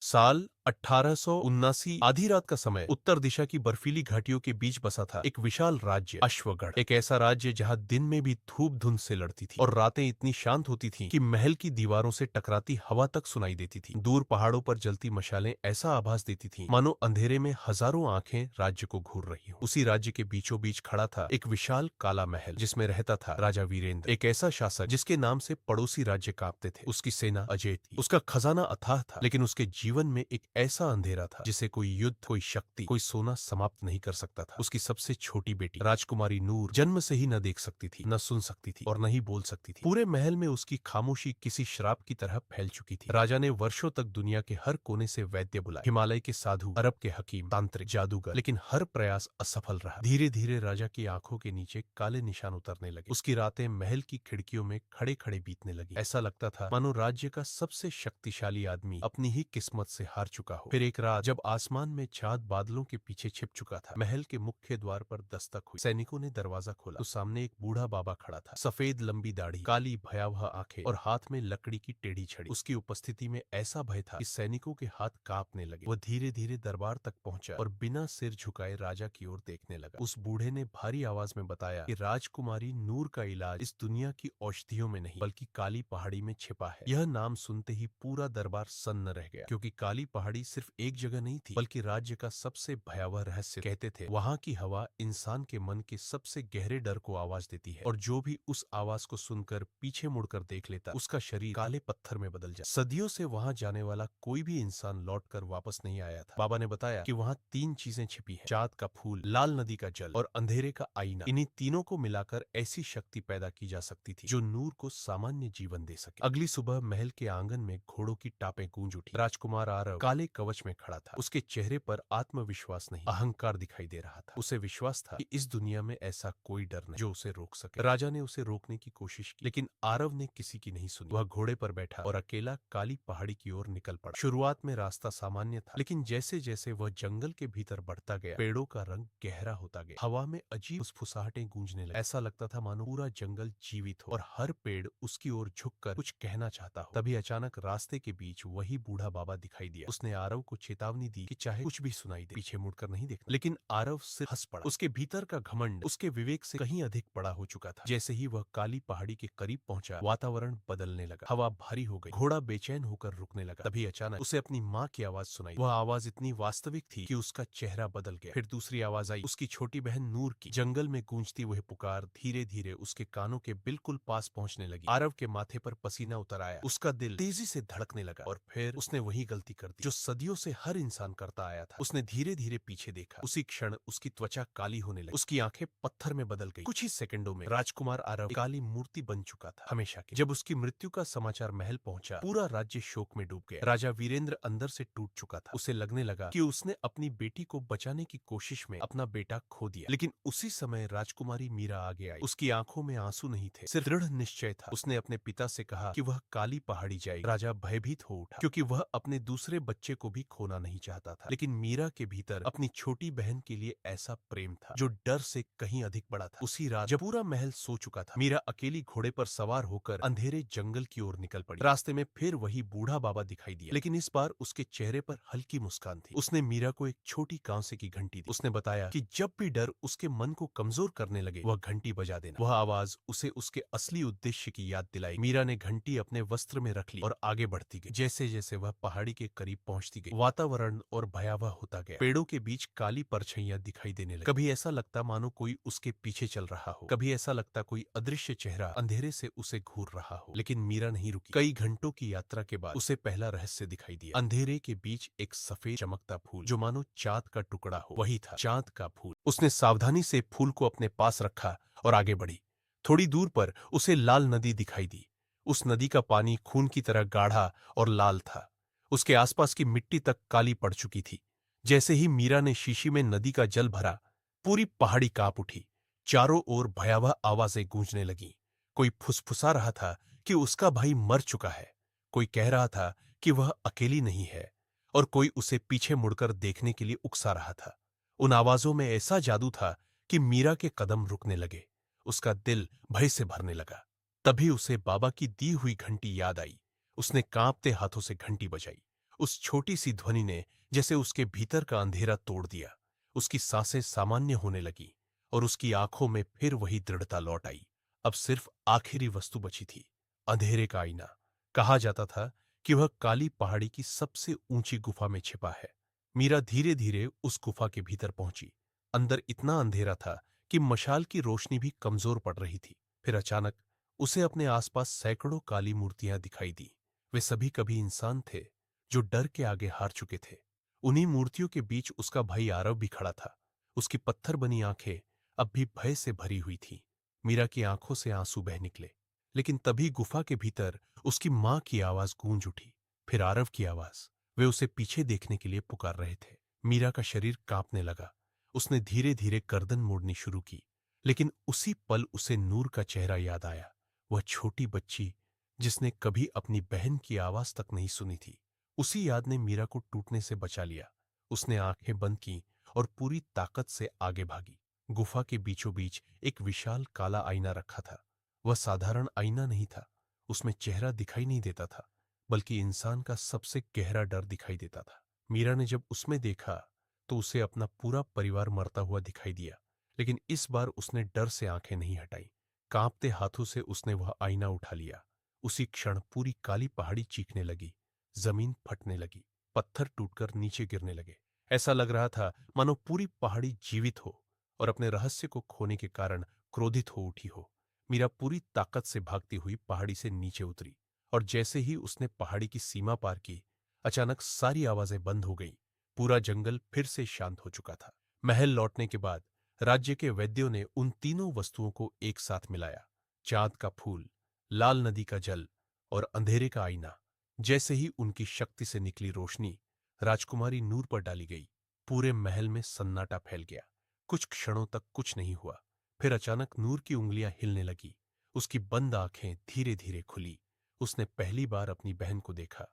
साल 1879 आधी रात का समय उत्तर दिशा की बर्फीली घाटियों के बीच बसा था एक विशाल राज्य अश्वगढ़। एक ऐसा राज्य जहां दिन में भी धूप धुंध से लड़ती थी और रातें इतनी शांत होती थीं कि महल की दीवारों से टकराती हवा तक सुनाई देती थी। दूर पहाड़ों पर जलती मशालें ऐसा आभास देती थीं मानो अंधेरे में हजारों आंखें राज्य को घूर रही हों। उसी राज्य के बीचों बीच खड़ा था एक विशाल काला महल जिसमें रहता था राजा वीरेंद्र, एक ऐसा शासक जिसके नाम से पड़ोसी राज्य कांपते थे। उसकी सेना अजेय थी, उसका खजाना अथाह था, लेकिन उसके जीवन में एक ऐसा अंधेरा था जिसे कोई युद्ध, कोई शक्ति, कोई सोना समाप्त नहीं कर सकता था। उसकी सबसे छोटी बेटी राजकुमारी नूर जन्म से ही न देख सकती थी, न सुन सकती थी और न ही बोल सकती थी। पूरे महल में उसकी खामोशी किसी श्राप की तरह फैल चुकी थी। राजा ने वर्षों तक दुनिया के हर कोने से वैद्य बुलाए, हिमालय के साधु, अरब के हकीम, तांत्रिक, जादूगर, लेकिन हर प्रयास असफल रहा। धीरे धीरे राजा की आंखों के नीचे काले निशान उतरने लगे। उसकी रातें महल की खिड़कियों में खड़े खड़े बीतने लगी। ऐसा लगता था मानो राज्य का सबसे शक्तिशाली आदमी अपनी ही किस्मत से हार चुका हो। फिर एक रात जब आसमान में चांद बादलों के पीछे छिप चुका था, महल के मुख्य द्वार पर दस्तक हुई। सैनिकों ने दरवाजा खोला तो सामने एक बूढ़ा बाबा खड़ा था। सफेद लंबी दाढ़ी, काली भयावह आंखें और हाथ में लकड़ी की टेढ़ी छड़ी। उसकी उपस्थिति में ऐसा भय था कि सैनिकों के हाथ कांपने लगे। वह धीरे धीरे दरबार तक पहुंचा और बिना सिर झुकाए राजा की ओर देखने लगा। उस बूढ़े ने भारी आवाज में बताया कि राजकुमारी नूर का इलाज इस दुनिया की औषधियों में नहीं बल्कि काली पहाड़ी में छिपा है। यह नाम सुनते ही पूरा दरबार सन्न रह गया, क्योंकि काली पहाड़ी सिर्फ एक जगह नहीं थी बल्कि राज्य का सबसे भयावह रहस्य। कहते थे वहां की हवा इंसान के मन के सबसे गहरे डर को आवाज देती है और जो भी उस आवाज को सुनकर पीछे मुड़कर देख लेता उसका शरीर काले पत्थर में बदल जाता। सदियों से वहां जाने वाला कोई भी इंसान लौटकर वापस नहीं आया था। बाबा ने बताया कि वहां तीन चीजें छिपी हैं: चाँद का फूल, लाल नदी का जल और अंधेरे का आईना। इन्हीं तीनों को मिलाकर ऐसी शक्ति पैदा की जा सकती थी जो नूर को सामान्य जीवन दे सके। अगली सुबह महल के आंगन में घोड़ों की टापें गूंज उठी। राजकुमार आरव काले कवच में खड़ा था। उसके चेहरे पर आत्मविश्वास नहीं, अहंकार दिखाई दे रहा था। उसे विश्वास था कि इस दुनिया में ऐसा कोई डर नहीं जो उसे रोक सके। राजा ने उसे रोकने की कोशिश की, लेकिन आरव ने किसी की नहीं सुनी। वह घोड़े पर बैठा और अकेला काली पहाड़ी की ओर निकल पड़ा। शुरुआत में रास्ता सामान्य था, लेकिन जैसे जैसे वह जंगल के भीतर बढ़ता गया, पेड़ों का रंग गहरा होता गया। हवा में अजीब फुसफुसाहटें गूंजने लगी। ऐसा लगता था मानो पूरा जंगल जीवित हो और हर पेड़ उसकी ओर झुककर कुछ कहना चाहता हो। तभी अचानक रास्ते के बीच वही बूढ़ा बाबा दिखाई दिया। उसने आरव को चेतावनी दी कि चाहे कुछ भी सुनाई दे, पीछे मुड़कर नहीं देखना। लेकिन आरव सिर्फ हंस पड़ा। उसके भीतर का घमंड उसके विवेक से कहीं अधिक बड़ा हो चुका था। जैसे ही वह काली पहाड़ी के करीब पहुंचा, वातावरण बदलने लगा। हवा भारी हो गई, घोड़ा बेचैन होकर रुकने लगा। तभी अचानक उसे अपनी माँ की आवाज सुनाई। वह आवाज इतनी वास्तविक थी कि उसका चेहरा बदल गया। फिर दूसरी आवाज आई, उसकी छोटी बहन नूर की। जंगल में गूंजती वह पुकार धीरे धीरे उसके कानों के बिल्कुल पास पहुंचने लगी। आरव के माथे पर पसीना उतर आया। उसका दिल तेजी से धड़कने लगा और फिर उसने वही गलती कर दी जो सदियों से हर इंसान करता आया था। उसने धीरे धीरे पीछे देखा। उसी क्षण उसकी त्वचा काली होने लगी, उसकी आंखें पत्थर में बदल गई। कुछ ही सेकंडों में राजकुमार आरव एक काली मूर्ति बन चुका था, हमेशा के। जब उसकी मृत्यु का समाचार महल पहुंचा, पूरा राज्य शोक में डूब गया। राजा वीरेंद्र अंदर से टूट चुका था। उसे लगने लगा कि उसने अपनी बेटी को बचाने की कोशिश में अपना बेटा खो दिया। लेकिन उसी समय राजकुमारी मीरा आगे आई। उसकी आंखों में आंसू नहीं थे, सिर्फ दृढ़ निश्चय था। उसने अपने पिता से कहा कि वह काली पहाड़ी जाएगी। राजा भयभीत हो उठा, क्योंकि वह अपने दूसरे बच्चे को भी खोना नहीं चाहता था। लेकिन मीरा के भीतर अपनी छोटी बहन के लिए ऐसा प्रेम था जो डर से कहीं अधिक बड़ा था। उसी रात जब पूरा महल सो चुका था, मीरा अकेली घोड़े पर सवार होकर अंधेरे जंगल की ओर निकल पड़ी। रास्ते में फिर वही बूढ़ा बाबा दिखाई दिया, लेकिन इस बार उसके चेहरे पर हल्की मुस्कान थी। उसने मीरा को एक छोटी कांसे की घंटी दी। उसने बताया कि जब भी डर उसके मन को कमजोर करने लगे, वह घंटी बजा देना। वह आवाज उसे उसके असली उद्देश्य की याद दिलाई। मीरा ने घंटी अपने वस्त्र में रख ली और आगे बढ़ती गई। जैसे जैसे वह पहाड़ी के करीब पहुंचती गई, वातावरण और भयावह होता गया। पेड़ों के बीच काली परछाइयां दिखाई देने लगी। कभी ऐसा लगता मानो कोई उसके पीछे चल रहा हो, कभी ऐसा लगता कोई अदृश्य चेहरा अंधेरे से उसे घूर रहा हो। लेकिन मीरा नहीं रुकी। कई घंटों की यात्रा के बाद उसे पहला रहस्य दिखाई दिया। अंधेरे के बीच एक सफेद चमकता फूल जो मानो चांद का टुकड़ा हो। वही था चांद का फूल। उसने सावधानी से फूल को अपने पास रखा और आगे बढ़ी। थोड़ी दूर पर उसे लाल नदी दिखाई दी। उस नदी का पानी खून की तरह गाढ़ा और लाल था। उसके आसपास की मिट्टी तक काली पड़ चुकी थी। जैसे ही मीरा ने शीशी में नदी का जल भरा, पूरी पहाड़ी कांप उठी। चारों ओर भयावह आवाजें गूंजने लगीं। कोई फुसफुसा रहा था कि उसका भाई मर चुका है, कोई कह रहा था कि वह अकेली नहीं है, और कोई उसे पीछे मुड़कर देखने के लिए उकसा रहा था। उन आवाजों में ऐसा जादू था कि मीरा के कदम रुकने लगे। उसका दिल भय से भरने लगा। तभी उसे बाबा की दी हुई घंटी याद आई। उसने कांपते हाथों से घंटी बजाई उस छोटी सी ध्वनि ने जैसे उसके भीतर का अंधेरा तोड़ दिया। उसकी सांसें सामान्य होने लगी और उसकी आंखों में फिर वही दृढ़ता लौट आई। अब सिर्फ आखिरी वस्तु बची थी, अंधेरे का आईना। कहा जाता था कि वह काली पहाड़ी की सबसे ऊंची गुफा में छिपा है। मीरा धीरे धीरे उस गुफा के भीतर पहुंची। अंदर इतना अंधेरा था कि मशाल की रोशनी भी कमजोर पड़ रही थी। फिर अचानक उसे अपने आसपास सैकड़ों काली मूर्तियां दिखाई दी। वे सभी कभी इंसान थे जो डर के आगे हार चुके थे। उन्हीं मूर्तियों के बीच उसका भाई आरव भी खड़ा था। उसकी पत्थर बनी आंखें अब भी भय से भरी हुई थीं। मीरा की आंखों से आंसू बह निकले। लेकिन तभी गुफा के भीतर उसकी मां की आवाज गूंज उठी, फिर आरव की आवाज। वे उसे पीछे देखने के लिए पुकार रहे थे। मीरा का शरीर कांपने लगा। उसने धीरे धीरे गर्दन मोड़नी शुरू की, लेकिन उसी पल उसे नूर का चेहरा याद आया। वह छोटी बच्ची जिसने कभी अपनी बहन की आवाज तक नहीं सुनी थी। उसी याद ने मीरा को टूटने से बचा लिया। उसने आंखें बंद की और पूरी ताकत से आगे भागी। गुफा के बीचों बीच एक विशाल काला आईना रखा था। वह साधारण आईना नहीं था। उसमें चेहरा दिखाई नहीं देता था, बल्कि इंसान का सबसे गहरा डर दिखाई देता था। मीरा ने जब उसमें देखा तो उसे अपना पूरा परिवार मरता हुआ दिखाई दिया। लेकिन इस बार उसने डर से आंखें नहीं हटाई। कांपते हाथों से उसने वह आईना उठा लिया। उसी क्षण पूरी काली पहाड़ी चीखने लगी। जमीन फटने लगी, पत्थर टूटकर नीचे गिरने लगे। ऐसा लग रहा था मानो पूरी पहाड़ी जीवित हो और अपने रहस्य को खोने के कारण क्रोधित हो उठी हो। मीरा पूरी ताकत से भागती हुई पहाड़ी से नीचे उतरी और जैसे ही उसने पहाड़ी की सीमा पार की, अचानक सारी आवाजें बंद हो गईं। पूरा जंगल फिर से शांत हो चुका था। महल लौटने के बाद राज्य के वैद्यों ने उन तीनों वस्तुओं को एक साथ मिलाया, चांद का फूल, लाल नदी का जल और अंधेरे का आईना। जैसे ही उनकी शक्ति से निकली रोशनी राजकुमारी नूर पर डाली गई, पूरे महल में सन्नाटा फैल गया। कुछ क्षणों तक कुछ नहीं हुआ। फिर अचानक नूर की उंगलियां हिलने लगी। उसकी बंद आंखें धीरे धीरे खुली। उसने पहली बार अपनी बहन को देखा,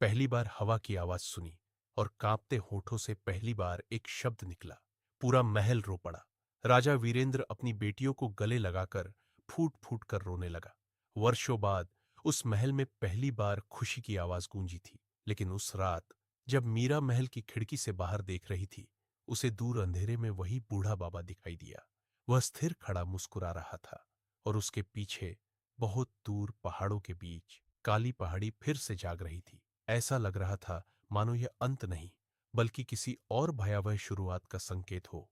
पहली बार हवा की आवाज सुनी और कांपते होठों से पहली बार एक शब्द निकला। पूरा महल रो पड़ा। राजा वीरेंद्र अपनी बेटियों को गले लगाकर फूट फूट कर रोने लगा। वर्षों बाद उस महल में पहली बार खुशी की आवाज गूंजी थी। लेकिन उस रात जब मीरा महल की खिड़की से बाहर देख रही थी, उसे दूर अंधेरे में वही बूढ़ा बाबा दिखाई दिया। वह स्थिर खड़ा मुस्कुरा रहा था और उसके पीछे बहुत दूर पहाड़ों के बीच काली पहाड़ी फिर से जाग रही थी। ऐसा लग रहा था मानो यह अंत नहीं, बल्कि किसी और भयावह शुरुआत का संकेत हो।